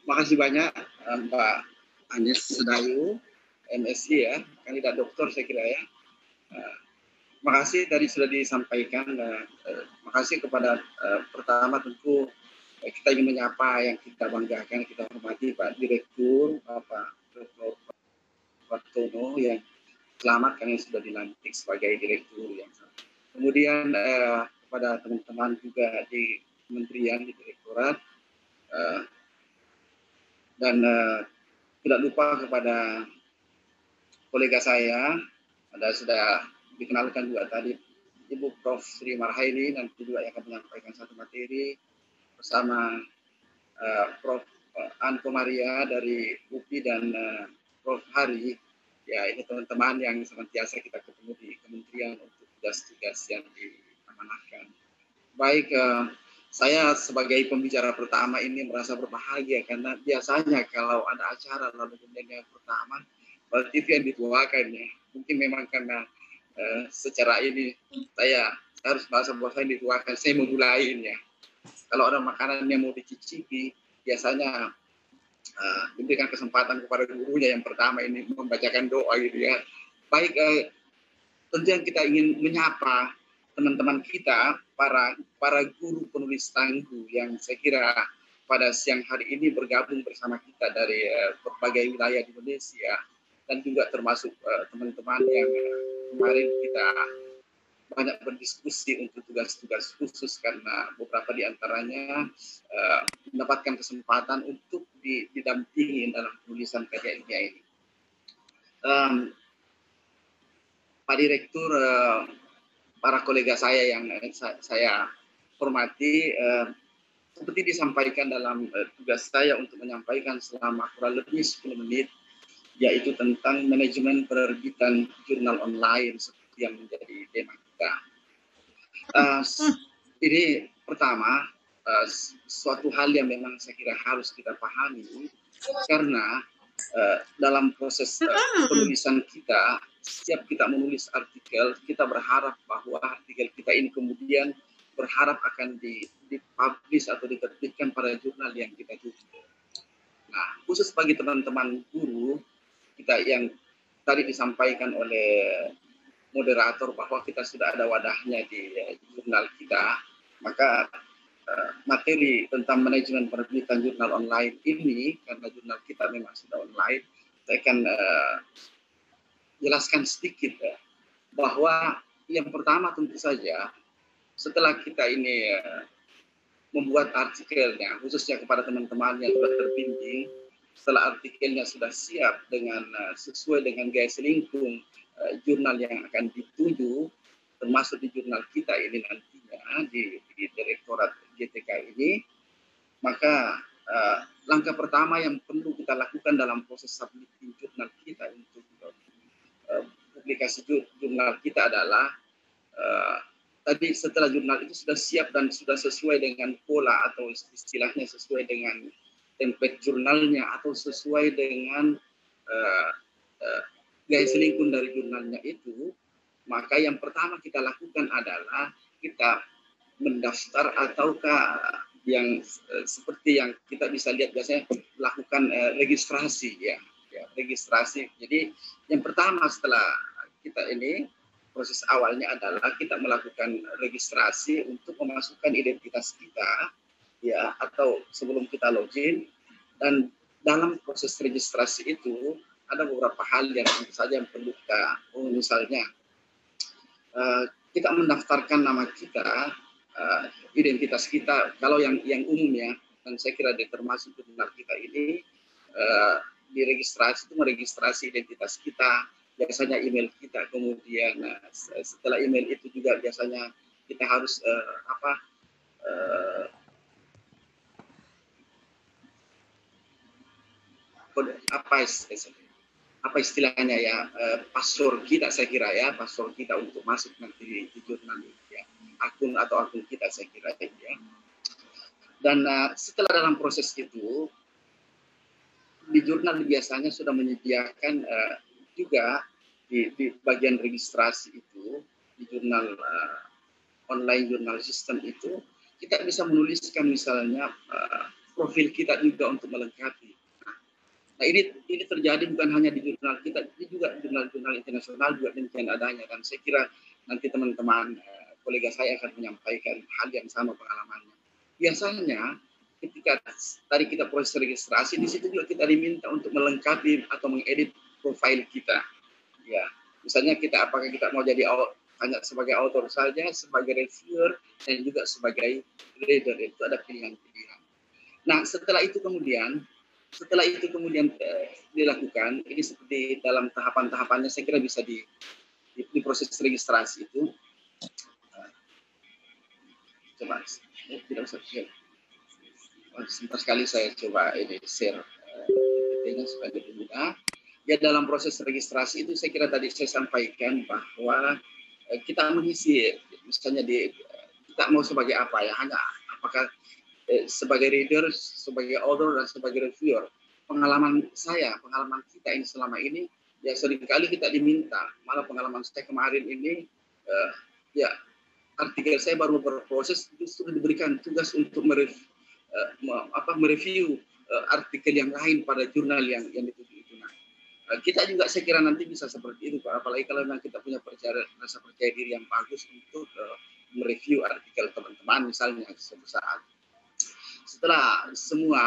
Makasih banyak Mbak Anies Sedayu, MSI ya, kandidat doktor saya kira ya. Makasih tadi sudah disampaikan. Makasih kepada pertama tentu kita ingin menyapa yang kita banggakan, kita hormati Pak Direktur, Bapak Dr. Wartono yang selamat karena sudah dilantik sebagai Direktur yang kemudian kepada teman-teman juga di Kementerian, di Direktorat, dan tidak lupa kepada kolega saya, ada sudah dikenalkan juga tadi Ibu Prof. Sri Marhaini, nanti juga yang akan menyampaikan satu materi bersama Prof. Anko Maria dari UPI dan Prof. Hari. Ya, ini teman-teman yang senantiasa kita ketemu di kementerian untuk tugas-tugas yang diamanahkan. Baik, saya sebagai pembicara pertama ini merasa berbahagia karena biasanya kalau ada acara lalu kemudian yang pertama TV yang dituakan ya. Mungkin memang karena secara ini saya harus merasa bahwa saya dituakan, saya memulainya. Kalau ada makanan yang mau dicicipi, biasanya diberikan kesempatan kepada gurunya yang pertama ini membacakan doa gitu ya. Baik, tentu yang kita ingin menyapa teman-teman kita, para guru penulis tangguh yang saya kira pada siang hari ini bergabung bersama kita dari berbagai wilayah di Indonesia, dan juga termasuk teman-teman yang kemarin kita banyak berdiskusi untuk tugas-tugas khusus karena beberapa di antaranya mendapatkan kesempatan untuk didampingi dalam penulisan karya ilmiah ini. Pak Direktur, para kolega saya yang saya hormati, seperti disampaikan dalam tugas saya untuk menyampaikan selama kurang lebih 10 menit, yaitu tentang manajemen penerbitan jurnal online seperti yang menjadi tema kita. Ini pertama, suatu hal yang memang saya kira harus kita pahami, karena dalam proses penulisan kita, setiap kita menulis artikel, kita berharap bahwa artikel kita ini kemudian berharap akan dipublish atau diterbitkan pada jurnal yang kita tuju. Nah, khusus bagi teman-teman guru kita yang tadi disampaikan oleh moderator bahwa kita sudah ada wadahnya di jurnal kita, maka materi tentang manajemen penerbitan jurnal online ini, karena jurnal kita memang sudah online, saya akan jelaskan sedikit bahwa yang pertama tentu saja setelah kita ini membuat artikelnya, khususnya kepada teman-teman yang sudah terbimbing, setelah artikelnya sudah siap dengan sesuai dengan gaya selingkung jurnal yang akan dituju, termasuk di jurnal kita ini nantinya di Direktorat GTK ini, maka langkah pertama yang perlu kita lakukan dalam proses submitting jurnal kita untuk publikasi jurnal kita adalah tadi setelah jurnal itu sudah siap dan sudah sesuai dengan pola atau istilahnya sesuai dengan template jurnalnya atau sesuai dengan gaya selingkung dari jurnalnya itu, maka yang pertama kita lakukan adalah kita mendaftar ataukah yang seperti yang kita bisa lihat biasanya melakukan registrasi ya, registrasi. Jadi yang pertama setelah kita ini proses awalnya adalah kita melakukan registrasi untuk memasukkan identitas kita ya, atau sebelum kita login. Dan dalam proses registrasi itu ada beberapa hal yang tentu saja yang perlu kita, misalnya kita mendaftarkan nama kita, identitas kita, kalau yang umum ya, dan saya kira termasuk jurnal kita ini diregistrasi itu meregistrasi identitas kita, biasanya email kita, kemudian setelah email itu juga biasanya kita harus apa istilahnya ya, password kita saya kira ya, password kita untuk masuk nanti di jurnal ya, akun atau akun kita saya kira ya. Dan setelah dalam proses itu di jurnal biasanya sudah menyediakan juga di bagian registrasi itu di jurnal online jurnal sistem itu kita bisa menuliskan misalnya profil kita juga untuk melengkapi. Nah ini terjadi bukan hanya di jurnal kita, ini juga jurnal-jurnal internasional juga demikian adanya, dan saya kira nanti teman-teman kolega saya akan menyampaikan hal yang sama pengalamannya. Biasanya ketika tadi kita proses registrasi, di situ juga kita diminta untuk melengkapi atau mengedit profil kita. Ya, misalnya kita apakah kita mau jadi hanya sebagai author saja, sebagai reviewer, dan juga sebagai reader, itu ada pilihan-pilihan. Nah, setelah itu kemudian dilakukan, ini seperti dalam tahapan-tahapannya saya kira bisa di proses registrasi itu. Coba, tidak usah share. Sebentar sekali saya coba ini share detailnya supaya lebih mudah. Ya, dalam proses registrasi itu saya kira tadi saya sampaikan bahwa kita mengisi, misalnya kita mau sebagai apa ya, hanya apakah sebagai reader, sebagai author, dan sebagai reviewer. Pengalaman kita ini selama ini, ya seringkali kita diminta, malah pengalaman saya kemarin ini, ya artikel saya baru berproses, itu sudah diberikan tugas untuk mereview artikel yang lain pada jurnal yang dituju itu. Nah, kita juga saya kira nanti bisa seperti itu, Pak. Apalagi kalau memang kita punya rasa percaya diri yang bagus untuk mereview artikel teman-teman misalnya suatu saat. Setelah semua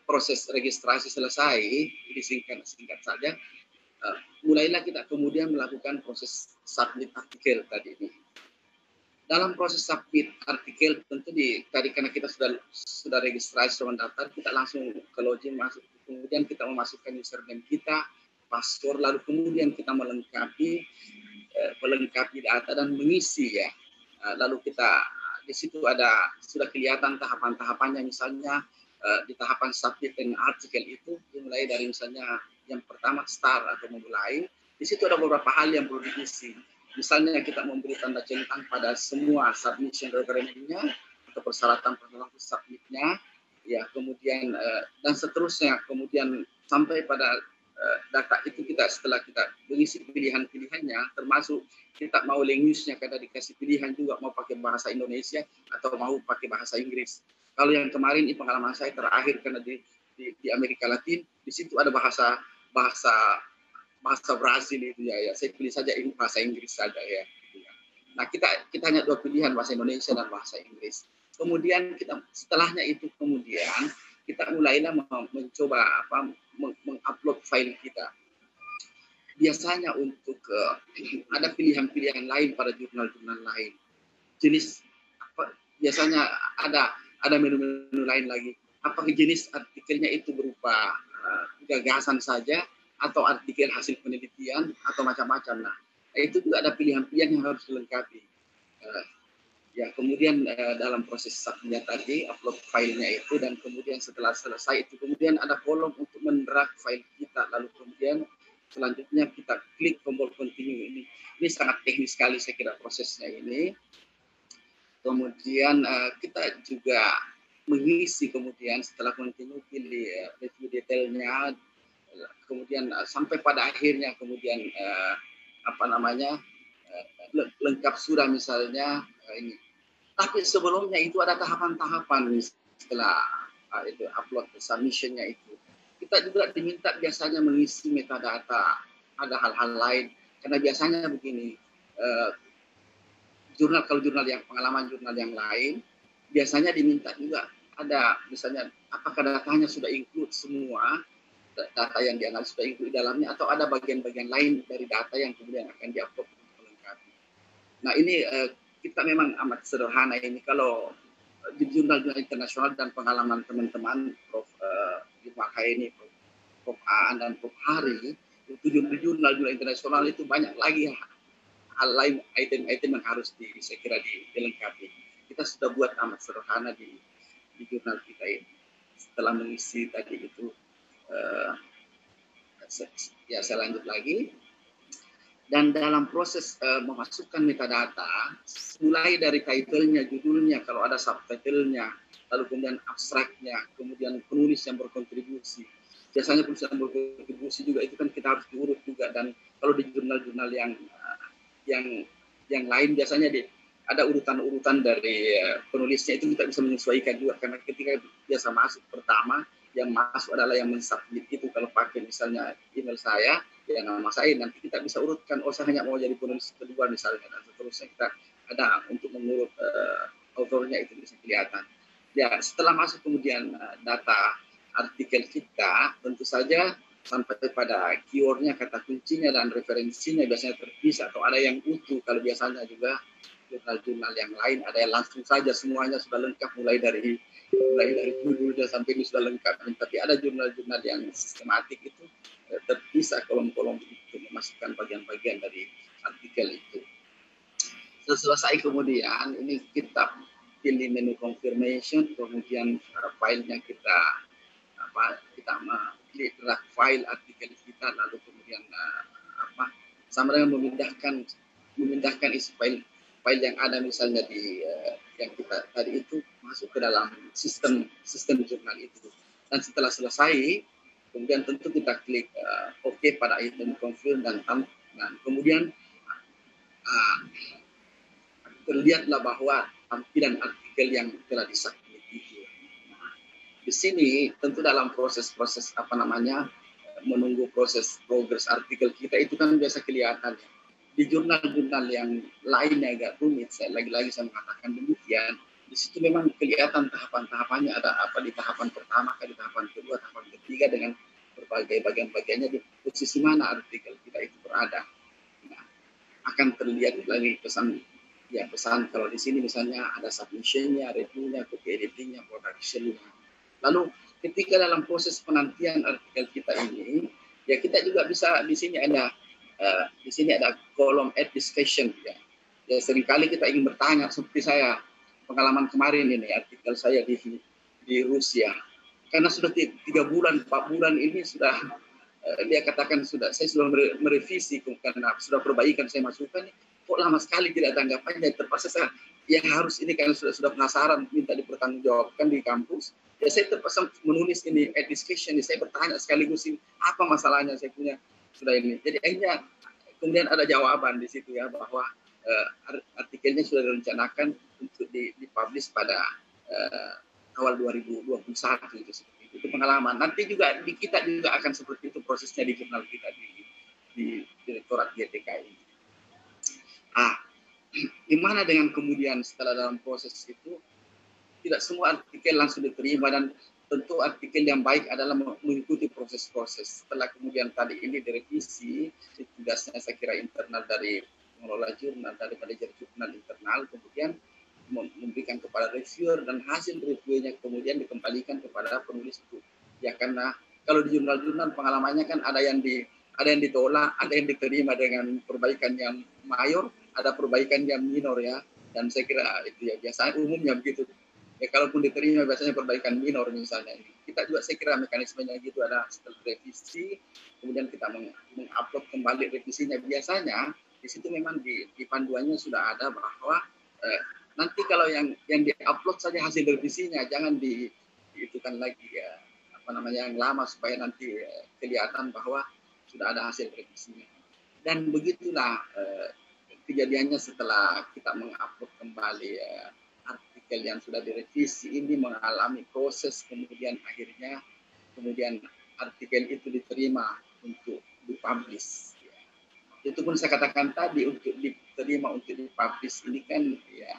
proses registrasi selesai, disingkat saja, mulailah kita kemudian melakukan proses submit artikel tadi ini. Dalam proses submit artikel tentu tadi karena kita sudah registrasi, sudah mendaftar, kita langsung ke login masuk, kemudian kita memasukkan username kita, password, lalu kemudian kita melengkapi data dan mengisi ya. Lalu kita di situ sudah kelihatan tahapan-tahapannya, misalnya di tahapan submit dan artikel itu dimulai dari misalnya yang pertama start atau memulai. Di situ ada beberapa hal yang perlu diisi. Misalnya kita memberi tanda centang pada semua submission requirement-nya atau persyaratan submit-nya, ya kemudian dan seterusnya, kemudian sampai pada data itu setelah kita mengisi pilihan-pilihannya, termasuk kita mau language-nya, karena dikasih pilihan juga mau pakai bahasa Indonesia atau mau pakai bahasa Inggris. Kalau yang kemarin ini pengalaman saya terakhir karena di Amerika Latin, di situ ada bahasa Brasil itu ya, saya pilih saja bahasa Inggris saja ya. Nah kita hanya dua pilihan, bahasa Indonesia dan bahasa Inggris. Kemudian setelahnya itu kemudian kita mulailah mencoba mengupload file kita. Biasanya untuk ada pilihan-pilihan lain pada jurnal-jurnal lain. Jenis biasanya ada menu-menu lain lagi. Apakah jenis artikelnya itu berupa gagasan saja, atau artikel hasil penelitian, atau macam-macam. Nah, itu juga ada pilihan-pilihan yang harus dilengkapi. Ya, kemudian dalam proses submit tadi, upload filenya itu, dan kemudian setelah selesai itu, kemudian ada kolom untuk mendrag file kita, lalu kemudian selanjutnya kita klik tombol continue. Ini sangat teknis sekali saya kira prosesnya ini. Kemudian kita juga mengisi, kemudian setelah continue pilih review detailnya, kemudian sampai pada akhirnya kemudian lengkap sudah misalnya ini. Tapi sebelumnya itu ada tahapan-tahapan setelah itu upload submission-nya itu. Kita juga diminta biasanya mengisi metadata, ada hal-hal lain, karena biasanya begini, kalau jurnal yang pengalaman jurnal yang lain biasanya diminta juga ada misalnya apakah datanya sudah include semua data yang dianalisis sudah include di dalamnya, atau ada bagian-bagian lain dari data yang kemudian akan diupload untuk melengkapi. Nah ini kita memang amat sederhana ini kalau di jurnal-jurnal internasional dan pengalaman teman-teman Prof. Ini Prof. Aan dan Prof. Hari, itu jurnal-jurnal internasional itu banyak lagi hal lain, item-item yang harus saya kira dilengkapi. Kita sudah buat amat sederhana di jurnal kita ini. Setelah mengisi tadi itu, ya saya lanjut lagi. Dan dalam proses memasukkan metadata, mulai dari title-nya, judulnya, kalau ada subtitle-nya, lalu kemudian abstraknya, kemudian penulis yang berkontribusi. Biasanya penulis yang berkontribusi juga itu kan kita harus diurut juga, dan kalau di jurnal-jurnal yang lain biasanya ada urutan-urutan dari penulisnya itu kita bisa menyesuaikan juga, karena ketika biasa masuk pertama yang masuk adalah yang mensubmit itu, kalau pakai misalnya email saya ya nama saya, nanti kita bisa urutkan, oh saya hanya mau jadi penulis kedua misalnya, dan seterusnya kita ada untuk mengurut autornya, itu bisa kelihatan. Ya setelah masuk kemudian data artikel kita, tentu saja sampai pada keywordnya, kata kuncinya dan referensinya biasanya terpisah atau ada yang utuh. Kalau biasanya juga jurnal-jurnal yang lain ada yang langsung saja semuanya sudah lengkap, mulai dari judulnya sampai ini sudah lengkap. Tapi ada jurnal-jurnal yang sistematik itu terpisah kolom-kolom itu, memasukkan bagian-bagian dari artikel itu. Selesai kemudian ini kita pilih menu confirmation, kemudian filenya kita pilih draft file artikel kita, lalu kemudian sama dengan memindahkan isi file yang ada misalnya di yang kita tadi itu masuk ke dalam sistem jurnal itu. Dan setelah selesai, kemudian tentu kita klik OK pada item confirm dan kemudian terlihatlah bahwa tampilan artikel yang telah disubmit itu. Di sini tentu dalam proses-proses menunggu proses progres artikel kita itu kan biasa kelihatan. Di jurnal-jurnal yang lainnya agak rumit, saya lagi-lagi mengatakan demikian. Di situ memang kelihatan tahapan-tahapannya, ada apa di tahapan pertama, di tahapan kedua, tahapan ketiga, dengan berbagai bagian-bagiannya di posisi mana artikel kita itu berada. Nah, akan terlihat lagi pesan kalau di sini misalnya ada submission-nya, review-nya, copy editing-nya, production-nya. Lalu ketika dalam proses penantian artikel kita ini, ya kita juga bisa di sini ada kolom add discussion ya. Ya seringkali kita ingin bertanya, seperti saya pengalaman kemarin ini artikel saya di Rusia, karena sudah 3 bulan 4 bulan ini sudah dia katakan saya sudah merevisi karena sudah perbaikan saya masukkan, kok lama sekali tidak tanggapannya, terpaksa saya harus ini karena sudah penasaran minta dipertanggungjawabkan di kampus. Ya saya terpaksa menulis ini add discussion, saya bertanya sekaligus ini apa masalahnya saya punya sudah ini. Jadi akhirnya kemudian ada jawaban di situ ya, bahwa artikelnya sudah direncanakan untuk dipublish pada awal 2021 itu seperti itu. Itu pengalaman. Nanti juga di kita juga akan seperti itu prosesnya di jurnal kita di Direktorat GTK ini. Gimana dengan kemudian setelah dalam proses itu, tidak semua artikel langsung diterima, dan tentu artikel yang baik adalah mengikuti proses-proses. Setelah kemudian tadi ini direvisi, tugasnya saya kira internal dari pengelola jurnal, dari manajer jurnal internal, kemudian memberikan kepada reviewer, dan hasil reviewnya kemudian dikembalikan kepada penulis itu. Ya karena kalau di jurnal-jurnal pengalamannya kan ada yang ditolak, ada yang diterima dengan perbaikan yang mayor, ada perbaikan yang minor ya. Dan saya kira itu ya biasanya umumnya begitu. Ya kalaupun diterima biasanya perbaikan minor misalnya. Kita juga saya kira mekanismenya gitu, ada setelah revisi, kemudian kita mengupload kembali revisinya. Biasanya di situ memang di panduannya sudah ada bahwa nanti kalau yang diupload saja hasil revisinya, jangan diitukan lagi ya yang lama, supaya nanti kelihatan bahwa sudah ada hasil revisinya. Dan begitulah kejadiannya setelah kita mengupload kembali artikel yang sudah direvisi ini, mengalami proses, kemudian akhirnya artikel itu diterima untuk dipublish. Itu pun saya katakan tadi, untuk diterima untuk dipublish ini kan ya,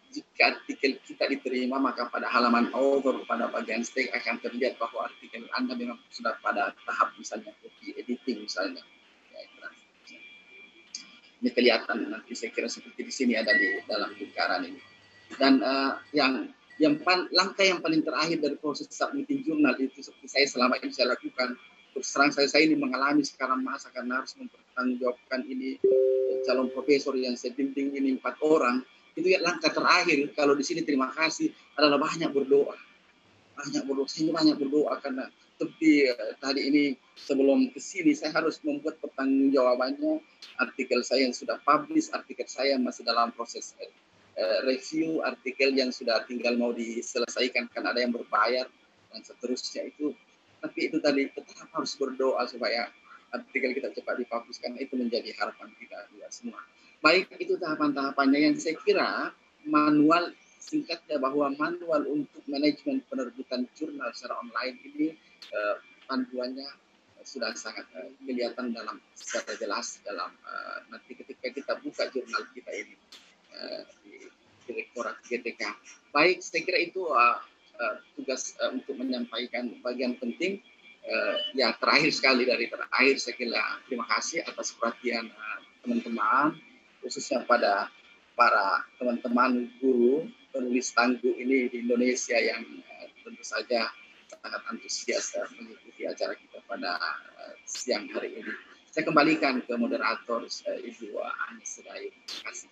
jika artikel kita diterima maka pada halaman author, pada bagian stake akan terlihat bahwa artikel Anda memang sudah pada tahap misalnya copy editing misalnya. Ini kelihatan nanti saya kira seperti di sini ada di dalam lingkaran ini. Dan langkah yang paling terakhir dari proses submitting jurnal itu, seperti saya selama ini saya lakukan, terus terang saya ini mengalami sekarang masa karena harus mempertanggungjawabkan ini calon profesor yang saya bimbing ini 4 orang. Itu ya langkah terakhir. Kalau di sini terima kasih adalah banyak berdoa. Banyak berdoa karena seperti tadi ini sebelum ke sini saya harus membuat pertanggungjawabannya artikel saya yang sudah publish, artikel saya masih dalam proses review, artikel yang sudah tinggal mau diselesaikan karena ada yang berbayar dan seterusnya itu. Tapi itu tadi tetap harus berdoa supaya artikel kita cepat dipublish, karena itu menjadi harapan kita juga semua. baik itu tahapan-tahapannya yang saya kira manual singkatnya bahwa manual untuk manajemen penerbitan jurnal secara online ini panduannya sudah sangat kelihatan secara jelas dalam nanti ketika kita buka jurnal kita ini di Direktorat GTK. Baik, saya kira itu tugas untuk menyampaikan bagian penting. Ya terakhir sekali dari terakhir saya kira terima kasih atas perhatian teman-teman, khususnya pada para teman-teman guru penulis tangguh ini di Indonesia yang tentu saja sangat antusias mengikuti acara kita pada siang hari ini. Saya kembalikan ke moderator Ibu Anis Sedayu. Terima kasih.